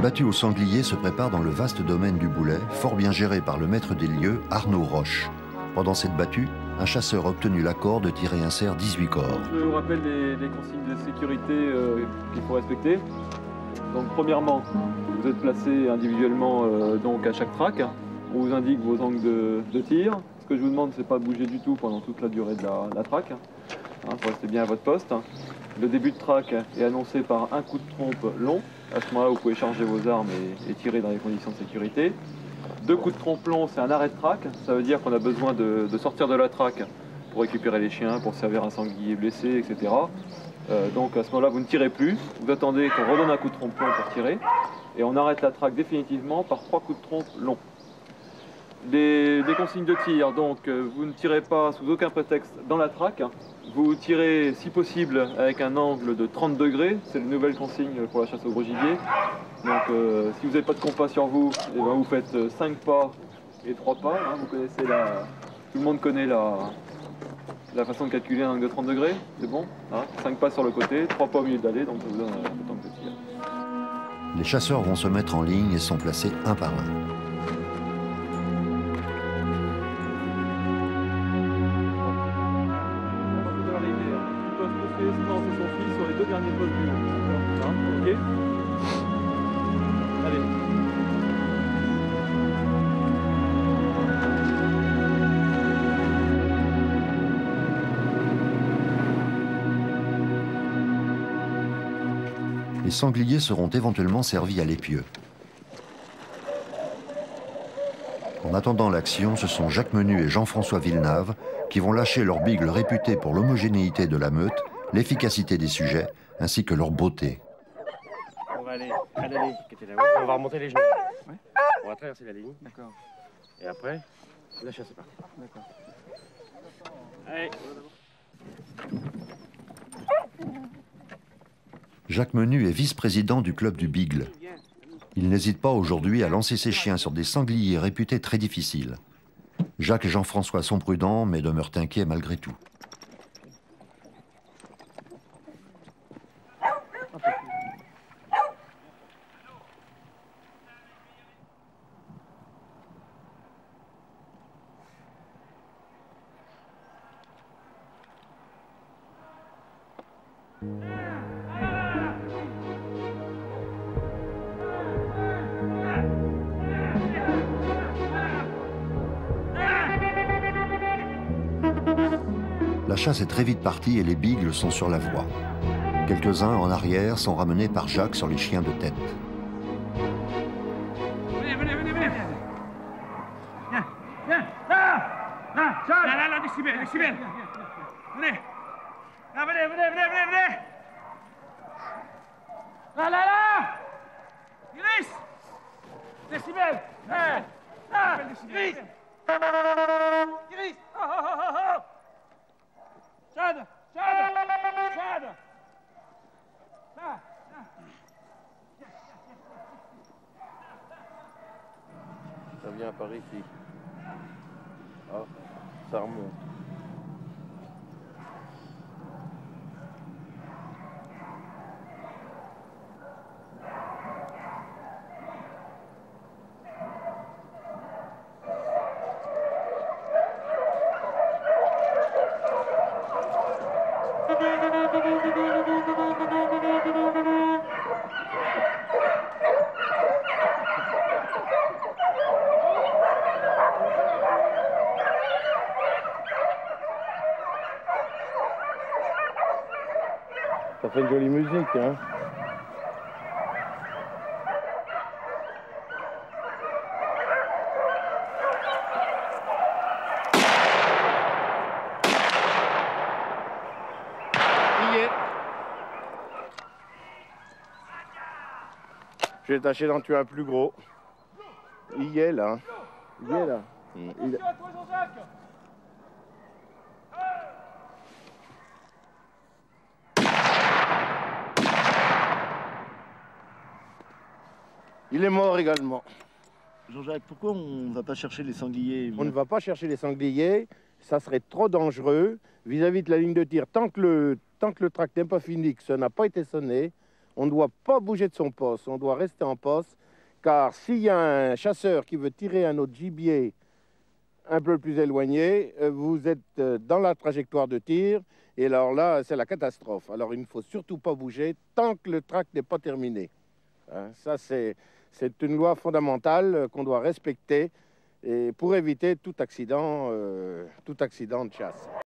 battue au sanglier se prépare dans le vaste domaine du Boulet, fort bien géré par le maître des lieux, Arnaud Roche. Pendant cette battue, un chasseur a obtenu l'accord de tirer un cerf 18 corps. Je vous rappelle les consignes de sécurité qu'il faut respecter. Donc premièrement, vous êtes placé individuellement donc à chaque traque. On vous indique vos angles de tir. Ce que je vous demande, c'est pas de bouger du tout pendant toute la durée de la traque. Vous restez bien à votre poste. Le début de traque est annoncé par un coup de trompe long. À ce moment-là, vous pouvez charger vos armes et tirer dans les conditions de sécurité. 2 coups de trompe long, c'est un arrêt de traque. Ça veut dire qu'on a besoin de sortir de la traque pour récupérer les chiens, pour servir un sanglier blessé, etc. Donc à ce moment-là, vous ne tirez plus. Vous attendez qu'on redonne un coup de trompe long pour tirer. Et on arrête la traque définitivement par 3 coups de trompe longs. Des consignes de tir, donc vous ne tirez pas sous aucun prétexte dans la traque. Vous tirez si possible avec un angle de 30 degrés, c'est la nouvelle consigne pour la chasse au gros gibier. Donc si vous n'avez pas de compas sur vous, eh ben, vous faites 5 pas et 3 pas. Vous connaissez tout le monde connaît la façon de calculer un angle de 30 degrés, c'est bon 5 pas sur le côté, 3 pas au milieu d'aller, donc ça vous donne le temps de tir. Les chasseurs vont se mettre en ligne et sont placés un par un. Sur les 2 derniers postes du haut. Ok. Allez. Les sangliers seront éventuellement servis à l'épieu. En attendant l'action, ce sont Jacques Menu et Jean-François Villeneuve qui vont lâcher leur bigle réputé pour l'homogénéité de la meute, l'efficacité des sujets, ainsi que leur beauté. On va aller à la ligne qui était là-haut, on va remonter les genoux. Ouais. On va traverser la ligne. D'accord. Et après, la chasse est partie. D'accord. Allez. Jacques Menu est vice-président du club du Bigle. Il n'hésite pas aujourd'hui à lancer ses chiens sur des sangliers réputés très difficiles. Jacques et Jean-François sont prudents, mais demeurent inquiets malgré tout. La chasse est très vite partie et les bigles sont sur la voie. Quelques-uns en arrière sont ramenés par Jacques sur les chiens de tête. Venez, venez, venez, venez. Viens, viens. Là, là, là, décibel, décibel. Venez. Là, venez, venez, venez, venez, venez. Là, là, là. Iris. Décibel. Là, Iris. Iris. Oh, oh, oh, oh. Chad, Chad, Chad. Là, là. Ça vient par ici. Ah, ça remonte. Ça fait une jolie musique, hein. Il y est. Je vais tâcher d'en tuer un plus gros. Il y est là. Il y est là. Attention à toi, Jean-Jacques. Il est mort également. Jean-Jacques, pourquoi on ne va pas chercher les sangliers? On ne va pas chercher les sangliers, ça serait trop dangereux vis-à-vis de la ligne de tir. Tant que le tract n'est pas fini, que ça n'a pas été sonné, On ne doit pas bouger de son poste, on doit rester en poste, car s'il y a un chasseur qui veut tirer un autre gibier un peu plus éloigné, vous êtes dans la trajectoire de tir, et alors là, c'est la catastrophe. Alors il ne faut surtout pas bouger tant que le track n'est pas terminé. Hein, ça, c'est une loi fondamentale qu'on doit respecter et pour éviter tout accident de chasse.